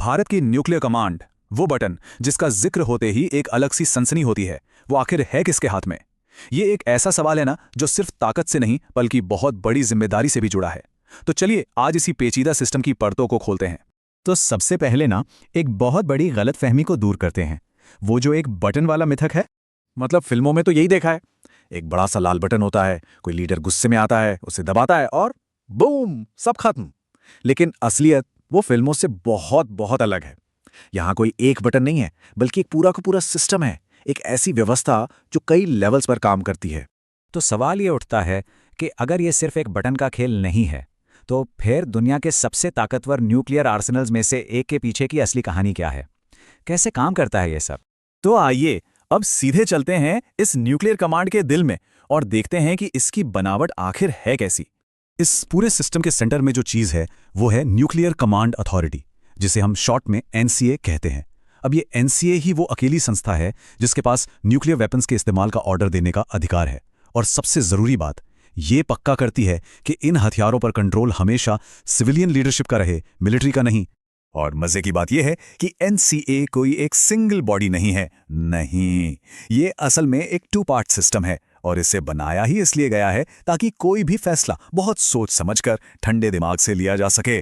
भारत की nuclear command, वो button जिसका जिक्र होते ही एक अलग सी सनसनी होती है, वो आखिर है किसके हाथ में? ये एक ऐसा सवाल है ना जो सिर्फ ताकत से नहीं बल्कि बहुत बड़ी जिम्मेदारी से भी जुड़ा है। तो चलिए आज इसी पेचीदा सिस्टम की परतों को खोलते हैं। तो सबसे पहले ना एक बहुत बड़ी गलतफहमी को दूर करते हैं। वो जो एक बटन वाला मिथक है, मतलब फिल्मों में तो यही देखा है, एक बड़ा सा लाल बटन होता है, कोई लीडर गुस्से में आता है, उसे दबाता है और बूम, सब खत्म। लेकिन असलियत वो फिल्मों से बहुत बहुत अलग है। यहाँ कोई एक बटन नहीं है, बल्कि एक पूरा का पूरा सिस्टम है, एक ऐसी व्यवस्था जो कई लेवल्स पर काम करती है। तो सवाल ये उठता है कि अगर ये सिर्फ एक बटन का खेल नहीं है, तो फिर दुनिया के सबसे ताकतवर न्यूक्लियर आर्सेनल्स में से एक के पीछे की असली कहानी क्या है? कैसे काम करता है ये सब? तो आइए अब सीधे चलते हैं इस न्यूक्लियर कमांड के दिल में और देखते हैं कि इसकी बनावट आखिर है कैसी। इस पूरे सिस्टम के सेंटर में जो चीज़ है वो है न्यूक्लियर कमांड अथॉरिटी, जिसे हम शॉर्ट में एनसीए कहते हैं। अब ये एनसीए ही वो अकेली संस्था है जिसके पास न्यूक्लियर वेपन्स के इस्तेमाल का ऑर्डर देने का अधिकार है। और सबसे ज़रूरी बात, ये पक्का करती है कि इन हथियारों पर कंट्रोल हमेशा सिविलियन लीडरशिप का रहे, मिलिट्री का नहीं। और मजे की बात यह है कि एनसीए कोई एक सिंगल बॉडी नहीं है, नहीं, ये असल में एक टू पार्ट सिस्टम है और इसे बनाया ही इसलिए गया है ताकि कोई भी फैसला बहुत सोच समझकर ठंडे दिमाग से लिया जा सके।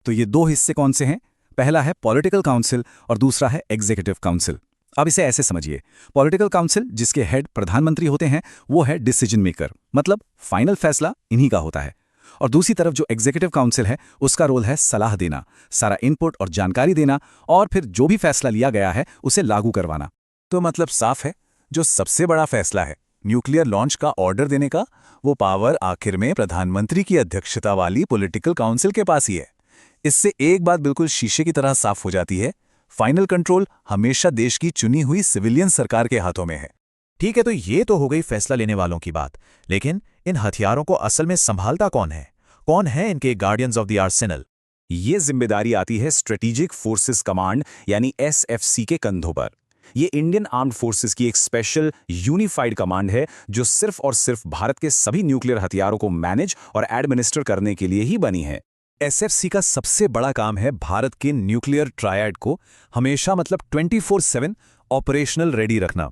तो ये दो हिस्से कौन से हैं? पहला है पॉलिटिकल काउंसिल और दूसरा है एग्जीक्यूटिव काउंसिल। अब इसे ऐसे समझिए, पॉलिटिकल काउंसिल जिसके हेड प्रधानमंत्री होते हैं, वो है डिसीजन मेकर, मतलब फाइनल फैसला इन्हीं का होता है। और दूसरी तरफ जो एग्जीक्यूटिव काउंसिल है, उसका रोल है सलाह देना, सारा इनपुट और जानकारी देना और फिर जो भी फैसला लिया गया है उसे लागू करवाना। तो मतलब साफ है, जो सबसे बड़ा फैसला है न्यूक्लियर लॉन्च का ऑर्डर देने का, वो पावर आखिर में प्रधानमंत्री की अध्यक्षता वाली पॉलिटिकल काउंसिल के पास ही है। इससे एक बात बिल्कुल शीशे की तरह साफ हो जाती है, फाइनल कंट्रोल हमेशा देश की चुनी हुई सिविलियन सरकार के हाथों में है। ठीक है, तो ये तो हो गई फैसला लेने वालों की बात, लेकिन इन हथियारों को असल में संभालता कौन है? कौन है इनके गार्डियंस ऑफ द आर्सेनल? ये जिम्मेदारी आती है स्ट्रेटेजिक फोर्सेस कमांड यानी एसएफसी के कंधों पर। ये इंडियन आर्म्ड फोर्सेस की एक स्पेशल यूनिफाइड कमांड है जो सिर्फ और सिर्फ भारत के सभी न्यूक्लियर हथियारों को मैनेज और एडमिनिस्टर करने के लिए ही बनी है। एसएफसी का सबसे बड़ा काम है भारत के न्यूक्लियर ट्रायड को हमेशा, मतलब 24/7 ऑपरेशनल रेडी रखना।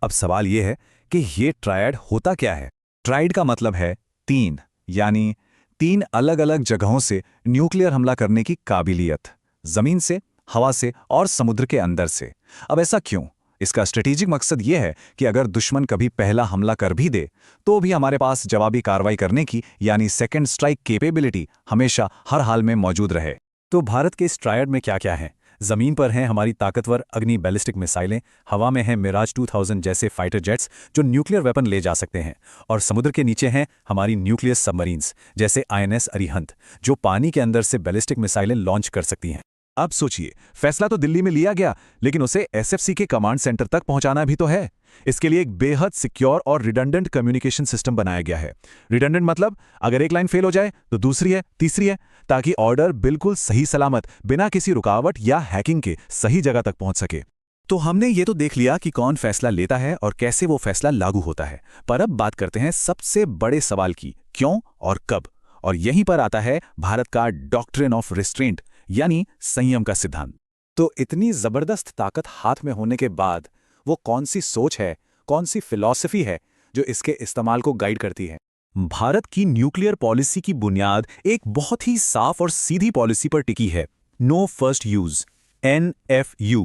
अब सवाल यह है कि ये ट्रायड होता क्या है? ट्रायड का मतलब है तीन, यानी तीन अलग अलग जगहों से न्यूक्लियर हमला करने की काबिलियत, जमीन से, हवा से और समुद्र के अंदर से। अब ऐसा क्यों? इसका स्ट्रेटेजिक मकसद यह है कि अगर दुश्मन कभी पहला हमला कर भी दे तो भी हमारे पास जवाबी कार्रवाई करने की यानी सेकंड स्ट्राइक कैपेबिलिटी हमेशा हर हाल में मौजूद रहे। तो भारत के इस ट्रायड में क्या क्या है? जमीन पर हैं हमारी ताकतवर अग्नि बैलिस्टिक मिसाइलें, हवा में हैं मिराज 2000 जैसे फाइटर जेट्स जो न्यूक्लियर वेपन ले जा सकते हैं, और समुद्र के नीचे हैं हमारी न्यूक्लियर सबमरीन्स जैसे आईएनएस अरिहंत जो पानी के अंदर से बैलिस्टिक मिसाइलें लॉन्च कर सकती हैं। अब सोचिए, फैसला तो दिल्ली में लिया गया, लेकिन उसे एसएफसी के कमांड सेंटर तक पहुंचाना भी तो है। इसके लिए एक बेहद सिक्योर और रिडंडेंट कम्युनिकेशन सिस्टम बनाया गया है। रिडंडेंट मतलब अगर एक लाइन फेल हो जाए तो दूसरी है, तीसरी है, ताकि ऑर्डर बिल्कुल सही सलामत बिना किसी रुकावट या हैकिंग के सही जगह तक पहुंच सके। तो हमने ये तो देख लिया कि कौन फैसला लेता है और कैसे वो फैसला लागू होता है, पर अब बात करते हैं सबसे बड़े सवाल की, क्यों और कब। और यहीं पर आता है भारत का डॉक्ट्रिन ऑफ रिस्ट्रेंट यानी संयम का सिद्धांत। तो इतनी जबरदस्त ताकत हाथ में होने के बाद वो कौन सी सोच है, कौन सी फिलॉसफी है जो इसके इस्तेमाल को गाइड करती है? भारत की न्यूक्लियर पॉलिसी की बुनियाद एक बहुत ही साफ और सीधी पॉलिसी पर टिकी है, नो फर्स्ट यूज, NFU,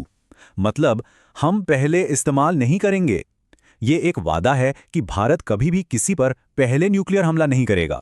मतलब हम पहले इस्तेमाल नहीं करेंगे। ये एक वादा है कि भारत कभी भी किसी पर पहले न्यूक्लियर हमला नहीं करेगा।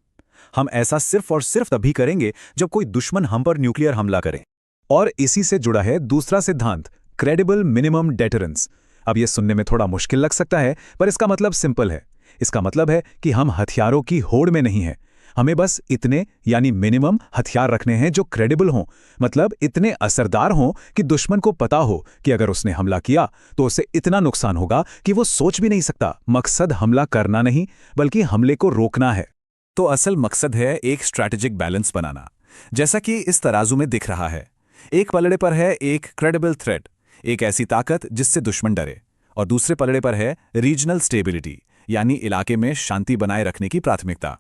हम ऐसा सिर्फ और सिर्फ तभी करेंगे जब कोई दुश्मन हम पर न्यूक्लियर हमला करे। और इसी से जुड़ा है दूसरा सिद्धांत, क्रेडिबल मिनिमम डेटरेंस। अब यह सुनने में थोड़ा मुश्किल लग सकता है, पर इसका मतलब सिंपल है। इसका मतलब है कि हम हथियारों की होड़ में नहीं हैं, हमें बस इतने यानी मिनिमम हथियार रखने हैं जो क्रेडिबल हों, मतलब इतने असरदार हों कि दुश्मन को पता हो कि अगर उसने हमला किया तो उसे इतना नुकसान होगा कि वो सोच भी नहीं सकता। मकसद हमला करना नहीं बल्कि हमले को रोकना है। तो असल मकसद है एक स्ट्रैटेजिक बैलेंस बनाना, जैसा कि इस तराजू में दिख रहा है। एक पलड़े पर है एक क्रेडिबल थ्रेट, एक ऐसी ताकत जिससे दुश्मन डरे, और दूसरे पलड़े पर है रीजनल स्टेबिलिटी यानी इलाके में शांति बनाए रखने की प्राथमिकता।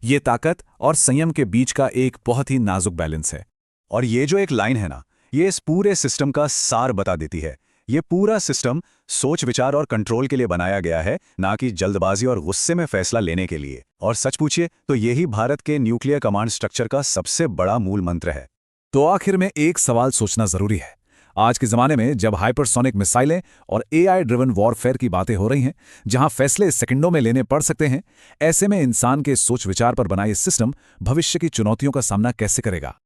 ये ताकत और संयम के बीच का एक बहुत ही नाजुक बैलेंस है। और ये जो एक लाइन है ना, ये इस पूरे सिस्टम का सार बता देती है। ये पूरा सिस्टम सोच विचार और कंट्रोल के लिए बनाया गया है, ना कि जल्दबाजी और गुस्से में फैसला लेने के लिए। और सच पूछिए तो यही भारत के न्यूक्लियर कमांड स्ट्रक्चर का सबसे बड़ा मूल मंत्र है। तो आखिर में एक सवाल सोचना जरूरी है। आज के जमाने में जब हाइपरसोनिक मिसाइलें और AI ड्रिवन वॉरफेयर की बातें हो रही हैं, जहां फैसले सेकंडों में लेने पड़ सकते हैं, ऐसे में इंसान के सोच विचार पर बना ये सिस्टम भविष्य की चुनौतियों का सामना कैसे करेगा?